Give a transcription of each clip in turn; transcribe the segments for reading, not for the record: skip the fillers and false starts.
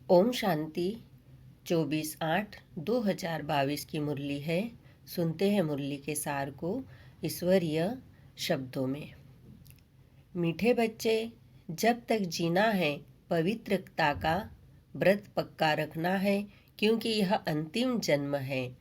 ओम शांति। 24/8/2022 की मुरली है। सुनते हैं मुरली के सार को ईश्वरीय शब्दों में। मीठे बच्चे, जब तक जीना है पवित्रता का व्रत पक्का रखना है, क्योंकि यह अंतिम जन्म है।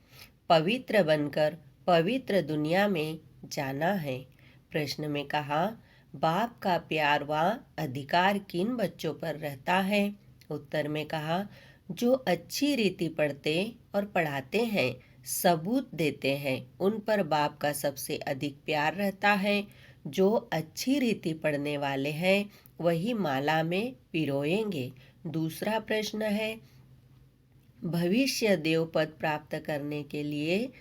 पवित्र बनकर पवित्र दुनिया में जाना है। प्रश्न में कहा, बाप का प्यार व अधिकार किन बच्चों पर रहता है? उत्तर में कहा, जो अच्छी रीति पढ़ते और पढ़ाते हैं, सबूत देते हैं, उन पर बाप का सबसे अधिक प्यार रहता है। जो अच्छी रीति पढ़ने वाले हैं वही माला में पिरोएंगे। दूसरा प्रश्न है, भविष्य देव पद प्राप्त करने के लिए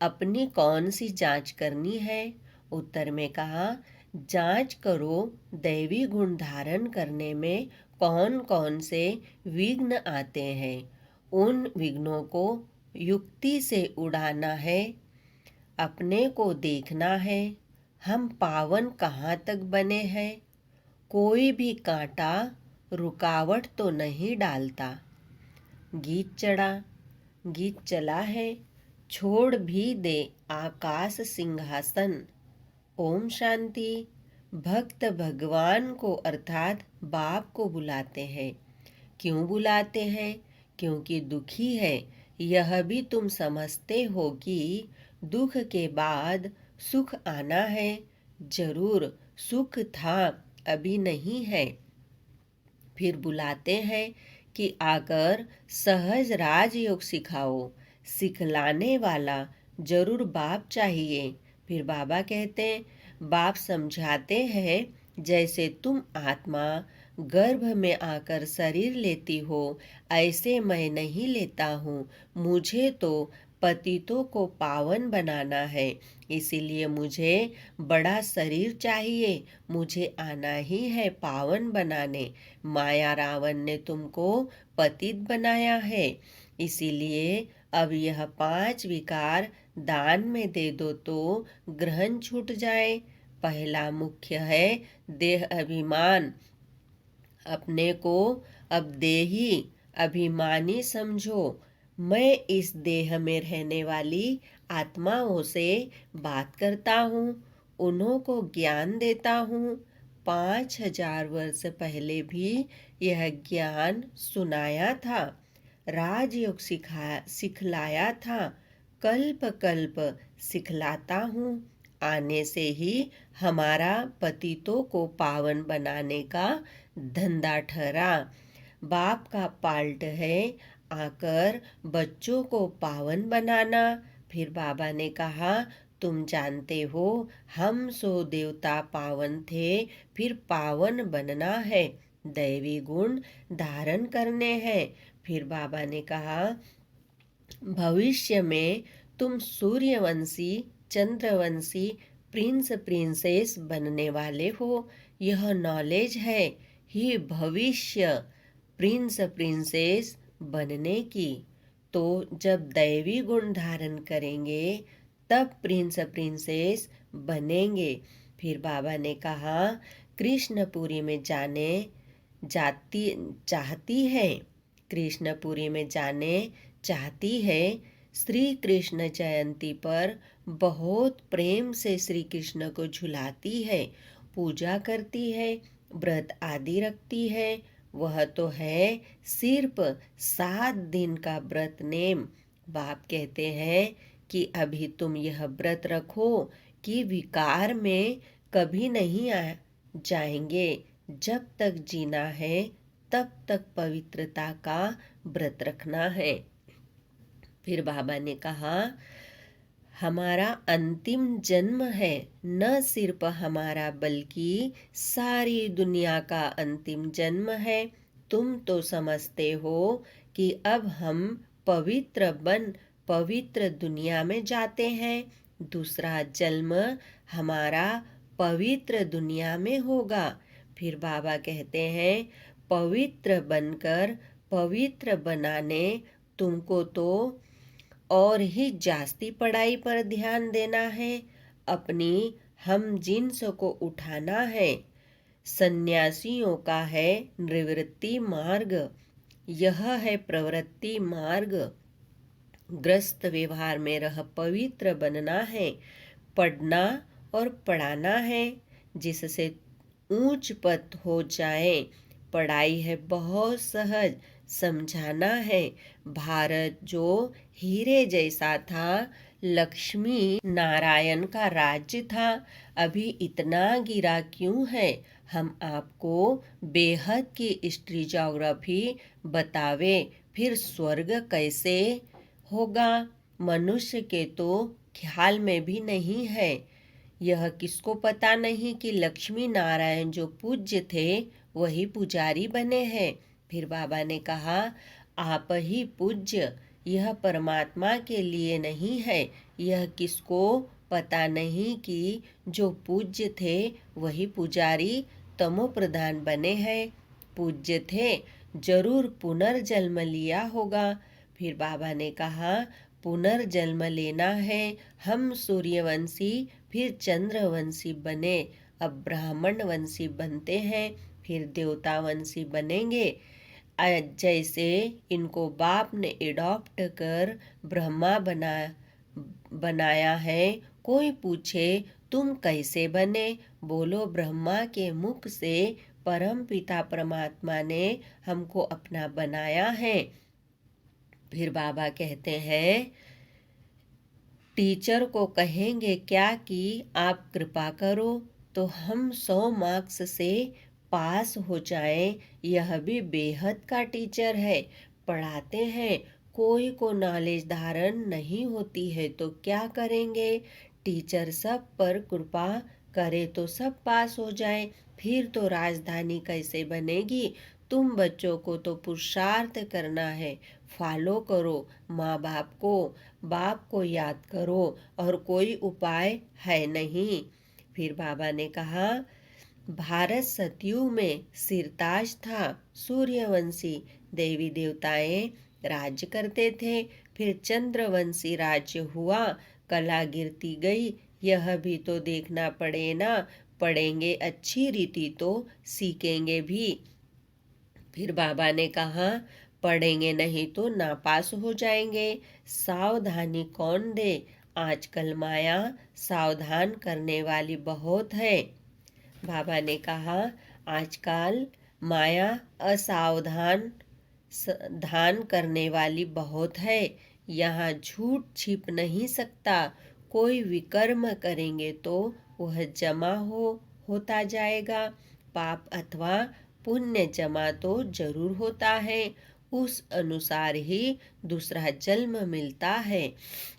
अपनी कौन सी जांच करनी है? उत्तर में कहा, जांच करो दैवी गुण धारण करने में कौन कौन से विघ्न आते हैं। उन विघ्नों को युक्ति से उड़ाना है। अपने को देखना है, हम पावन कहाँ तक बने हैं। कोई भी कांटा रुकावट तो नहीं डालता। गीत चला है, छोड़ भी दे आकाश सिंहासन। ओम शांति। भक्त भगवान को अर्थात बाप को बुलाते हैं। क्यों बुलाते हैं? क्योंकि दुखी है। यह भी तुम समझते हो कि दुख के बाद सुख आना है। जरूर सुख था, अभी नहीं है। फिर बुलाते हैं कि आकर सहज राजयोग सिखाओ। सिखलाने वाला जरूर बाप चाहिए। फिर बाबा कहते हैं, बाप समझाते हैं, जैसे तुम आत्मा गर्भ में आकर शरीर लेती हो, ऐसे मैं नहीं लेता हूँ। मुझे तो पतितों को पावन बनाना है, इसीलिए मुझे बड़ा शरीर चाहिए। मुझे आना ही है पावन बनाने। माया रावण ने तुमको पतित बनाया है, इसीलिए अब यह 5 विकार दान में दे दो तो ग्रहण छूट जाए। पहला मुख्य है देह अभिमान। अपने को अब देही अभिमानी समझो। मैं इस देह में रहने वाली आत्माओं से बात करता हूँ, उन्हों को ज्ञान देता हूँ। 5000 वर्ष पहले भी यह ज्ञान सुनाया था, राजयोग सिखलाया था, कल्प कल्प सिखलाता हूँ। आने से ही हमारा पतितों को पावन बनाने का धंधा ठहरा। बाप का पाल्ट है आकर बच्चों को पावन बनाना। फिर बाबा ने कहा, तुम जानते हो हम सो देवता पावन थे, फिर पावन बनना है, दैवी गुण धारण करने हैं। फिर बाबा ने कहा, भविष्य में तुम सूर्यवंशी चंद्रवंशी प्रिंसेस बनने वाले हो। यह नॉलेज है ही भविष्य प्रिंसेस बनने की। तो जब दैवी गुण धारण करेंगे तब प्रिंसेस बनेंगे। फिर बाबा ने कहा, कृष्णपुरी में जाने जाती चाहती है, कृष्णपुरी में जाने चाहती है। श्री कृष्ण जयंती पर बहुत प्रेम से श्री कृष्ण को झुलाती है, पूजा करती है, व्रत आदि रखती है। वह तो है सिर्फ 7 दिन का व्रत नेम। बाप कहते हैं कि अभी तुम यह व्रत रखो कि विकार में कभी नहीं आ जाएंगे। जब तक जीना है तब तक पवित्रता का व्रत रखना है। फिर बाबा ने कहा, हमारा अंतिम जन्म है, न सिर्फ हमारा बल्कि सारी दुनिया का अंतिम जन्म है। तुम तो समझते हो कि अब हम पवित्र बन पवित्र दुनिया में जाते हैं। दूसरा जन्म हमारा पवित्र दुनिया में होगा। फिर बाबा कहते हैं, पवित्र बनकर पवित्र बनाने तुमको तो और ही जास्ती पढ़ाई पर ध्यान देना है। अपनी हम जिन्स को उठाना है। सन्यासियों का है निवृत्ति मार्ग। यह है प्रवृत्ति मार्ग। ग्रस्त व्यवहार में रह पवित्र बनना है, पढ़ना और पढ़ाना है, जिससे ऊंच पद हो जाए। पढ़ाई है बहुत सहज, समझाना है। भारत जो हीरे जैसा था, लक्ष्मी नारायण का राज्य था, अभी इतना गिरा क्यों है? हम आपको बेहद की हिस्ट्री ज्योग्राफी बतावे, फिर स्वर्ग कैसे होगा? मनुष्य के तो ख्याल में भी नहीं है। यह किसको पता नहीं कि लक्ष्मी नारायण जो पूज्य थे वही पुजारी बने हैं। फिर बाबा ने कहा, आप ही पूज्य, यह परमात्मा के लिए नहीं है। यह किसको पता नहीं कि जो पूज्य थे वही पुजारी तमो प्रधान बने हैं। पूज्य थे, जरूर पुनर्जन्म लिया होगा। फिर बाबा ने कहा, पुनर्जन्म लेना है, हम सूर्यवंशी फिर चंद्रवंशी बने, अब ब्राह्मण वंशी बनते हैं, फिर देवता वंशी बनेंगे। जैसे इनको बाप ने एडॉप्ट कर ब्रह्मा बनाया है। कोई पूछे तुम कैसे बने? बोलो ब्रह्मा के मुख से परम पिता परमात्मा ने हमको अपना बनाया है। फिर बाबा कहते हैं, टीचर को कहेंगे क्या कि आप कृपा करो तो हम 100 मार्क्स से पास हो जाएं। यह भी बेहद का टीचर है, पढ़ाते हैं। कोई को नॉलेज धारण नहीं होती है तो क्या करेंगे? टीचर सब पर कृपा करे तो सब पास हो जाए, फिर तो राजधानी कैसे बनेगी? तुम बच्चों को तो पुरुषार्थ करना है, फॉलो करो माँ बाप को याद करो, और कोई उपाय है नहीं। फिर बाबा ने कहा, भारत सतयुग में सिरताज था, सूर्यवंशी देवी देवताएं राज्य करते थे। फिर चंद्रवंशी राज्य हुआ, कला गिरती गई। यह भी तो देखना पड़े ना, पढ़ेंगे अच्छी रीति तो सीखेंगे भी। फिर बाबा ने कहा, पढ़ेंगे नहीं तो नापास हो जाएंगे। सावधानी कौन दे? आजकल माया सावधान करने वाली बहुत है। बाबा ने कहा, आजकल माया असावधान धान करने वाली बहुत है। यहाँ झूठ छिप नहीं सकता। कोई विकर्म करेंगे तो वह जमा होता जाएगा। पाप अथवा पुण्य जमा तो जरूर होता है, उस अनुसार ही दूसरा जन्म मिलता है।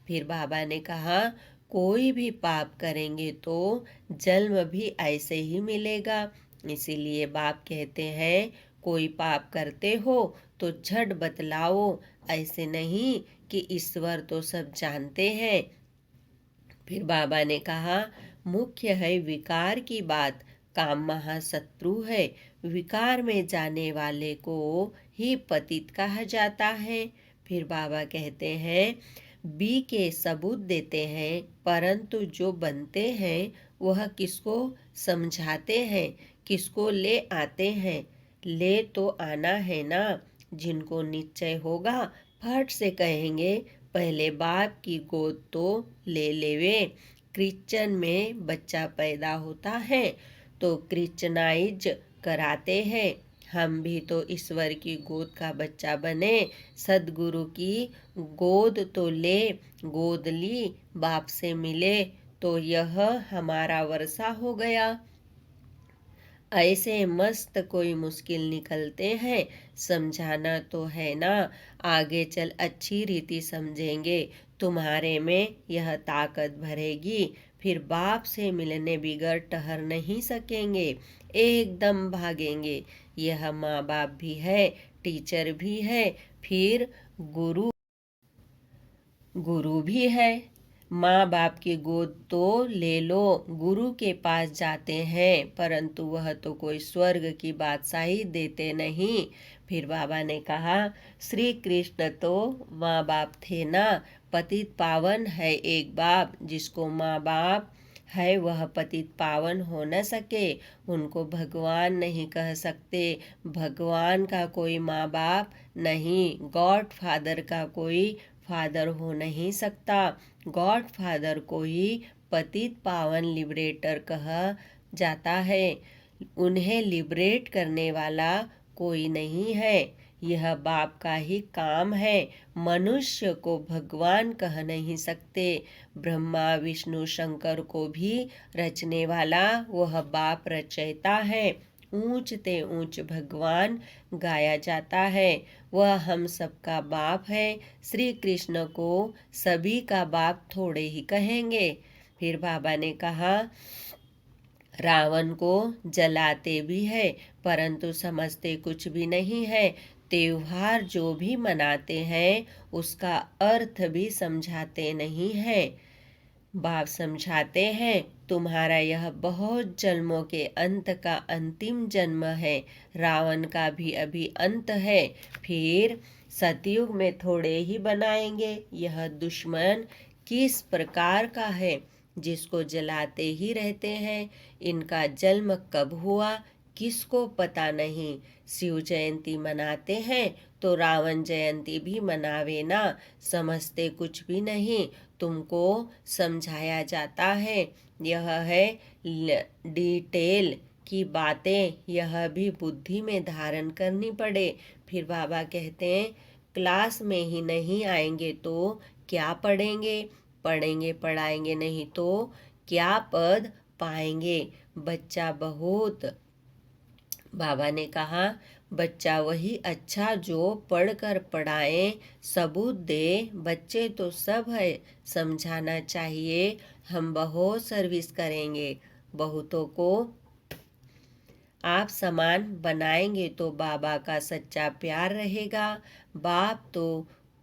फिर बाबा ने कहा, कोई भी पाप करेंगे तो जन्म भी ऐसे ही मिलेगा। इसीलिए बाप कहते हैं, कोई पाप करते हो तो झट बतलाओ, ऐसे नहीं कि ईश्वर तो सब जानते हैं। फिर बाबा ने कहा, मुख्य है विकार की बात, काम महाशत्रु है। विकार में जाने वाले को ही पतित कहा जाता है। फिर बाबा कहते हैं, बी के सबूत देते हैं, परंतु जो बनते हैं वह किसको समझाते हैं, किसको ले आते हैं? ले तो आना है ना। जिनको निश्चय होगा फट से कहेंगे, पहले बाप की गोद तो ले लेवे। क्रिश्चियन में बच्चा पैदा होता है तो क्रिश्चनाइज कराते हैं। हम भी तो ईश्वर की गोद का बच्चा बने, सदगुरु की गोद तो ले, गोद ली बाप से मिले तो यह हमारा वर्षा हो गया। ऐसे मस्त कोई मुश्किल निकलते हैं, समझाना तो है ना। आगे चल अच्छी रीति समझेंगे, तुम्हारे में यह ताकत भरेगी। फिर बाप से मिलने बिगड़ ठहर नहीं सकेंगे, एकदम भागेंगे। यह माँ बाप भी है, टीचर भी है, फिर गुरु भी है। माँ बाप की गोद तो ले लो, गुरु के पास जाते हैं, परंतु वह तो कोई स्वर्ग की बादशाही देते नहीं। फिर बाबा ने कहा, श्री कृष्ण तो माँ बाप थे ना। पतित पावन है एक बाप, जिसको माँ बाप है वह पतित पावन हो न सके, उनको भगवान नहीं कह सकते। भगवान का कोई माँ बाप नहीं, गॉड फादर का कोई फादर हो नहीं सकता। गॉड फादर को ही पतित पावन लिबरेटर कहा जाता है। उन्हें लिबरेट करने वाला कोई नहीं है। यह बाप का ही काम है। मनुष्य को भगवान कह नहीं सकते। ब्रह्मा विष्णु शंकर को भी रचने वाला वह बाप रचयिता है। ऊंच ते ऊंच भगवान गाया जाता है। वह हम सबका बाप है। श्री कृष्ण को सभी का बाप थोड़े ही कहेंगे। फिर बाबा ने कहा, रावण को जलाते भी है परंतु समझते कुछ भी नहीं है। त्योहार जो भी मनाते हैं उसका अर्थ भी समझाते नहीं है। बाप समझाते हैं, तुम्हारा यह बहुत जन्मों के अंत का अंतिम जन्म है। रावण का भी अभी अंत है। फिर सतयुग में थोड़े ही बनाएंगे। यह दुश्मन किस प्रकार का है, जिसको जलाते ही रहते हैं। इनका जन्म कब हुआ किसको पता नहीं। शिव जयंती मनाते हैं तो रावण जयंती भी मनावे ना। समझते कुछ भी नहीं। तुमको समझाया जाता है। यह है डिटेल की बातें, यह भी बुद्धि में धारण करनी पड़े। फिर बाबा कहते हैं, क्लास में ही नहीं आएंगे तो क्या पढ़ेंगे, पढ़ेंगे पढ़ाएंगे नहीं तो क्या पद पाएंगे। बच्चा बहुत, बाबा ने कहा, बच्चा वही अच्छा जो पढ़कर पढ़ाए, सबूत दे। बच्चे तो सब है, समझाना चाहिए। हम बहुत सर्विस करेंगे। बहुतों को आप समान बनाएंगे तो बाबा का सच्चा प्यार रहेगा। बाप तो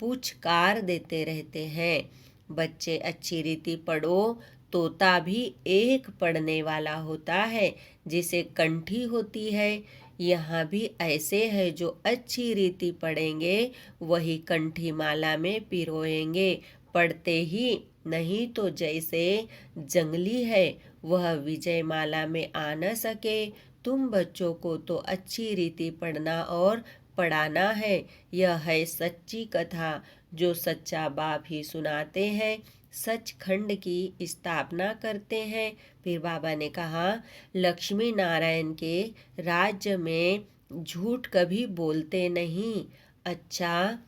पुचकार देते रहते हैं, बच्चे अच्छी रीति पढ़ो। तोता भी एक पढ़ने वाला होता है जिसे कंठी होती है। यहाँ भी ऐसे है जो अच्छी रीति पढ़ेंगे वही कंठी माला में पिरोएंगे। पढ़ते ही नहीं तो जैसे जंगली है वह विजय माला में आ न सके। तुम बच्चों को तो अच्छी रीति पढ़ना और पढ़ाना है। यह है सच्ची कथा जो सच्चा बाप ही सुनाते हैं, सचखंड की स्थापना करते हैं। फिर बाबा ने कहा, लक्ष्मी नारायण के राज्य में झूठ कभी बोलते नहीं। अच्छा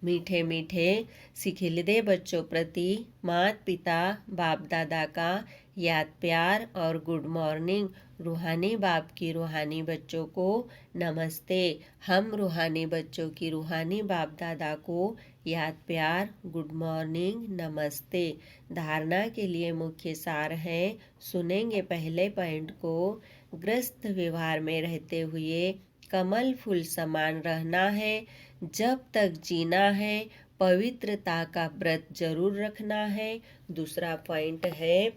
मीठे मीठे सिखिलदे बच्चों प्रति माता पिता बाप दादा का याद प्यार और गुड मॉर्निंग। रूहानी बाप की रूहानी बच्चों को नमस्ते। हम रूहानी बच्चों की रूहानी बाप दादा को याद प्यार गुड मॉर्निंग नमस्ते। धारणा के लिए मुख्य सार है, सुनेंगे पहले पॉइंट को। ग्रस्त व्यवहार में रहते हुए कमल फूल समान रहना है। जब तक जीना है पवित्रता का व्रत जरूर रखना है। दूसरा पॉइंट है,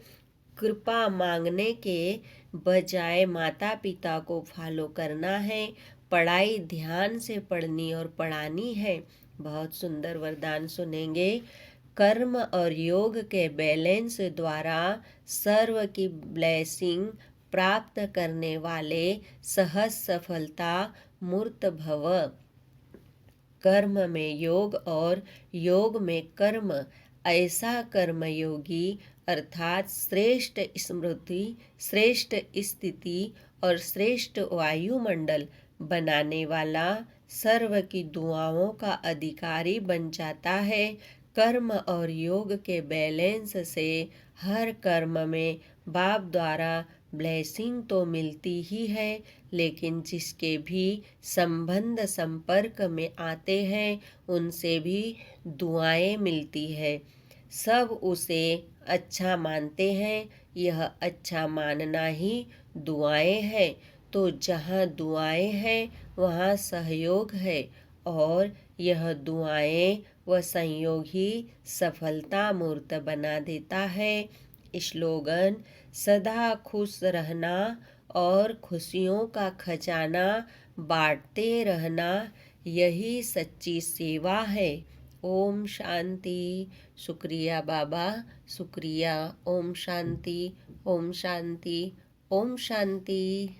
कृपा मांगने के बजाय माता पिता को फॉलो करना है। पढ़ाई ध्यान से पढ़नी और पढ़ानी है। बहुत सुंदर वरदान सुनेंगे। कर्म और योग के बैलेंस द्वारा सर्व की ब्लेसिंग प्राप्त करने वाले सहज सफलता मूर्त भव। कर्म में योग और योग में कर्म, ऐसा कर्मयोगी अर्थात श्रेष्ठ स्मृति, श्रेष्ठ स्थिति और श्रेष्ठ वायुमंडल बनाने वाला सर्व की दुआओं का अधिकारी बन जाता है। कर्म और योग के बैलेंस से हर कर्म में बाप द्वारा ब्लेसिंग तो मिलती ही है, लेकिन जिसके भी संबंध संपर्क में आते हैं उनसे भी दुआएं मिलती है। सब उसे अच्छा मानते हैं। यह अच्छा मानना ही दुआएं है। तो जहाँ दुआएं हैं वहाँ सहयोग है और यह दुआएं व संयोग ही सफलता मूर्त बना देता है। स्लोगन, सदा खुश रहना और खुशियों का खजाना बांटते रहना, यही सच्ची सेवा है। ओम शांति। शुक्रिया बाबा, शुक्रिया। ओम शांति, ओम शांति, ओम शांति।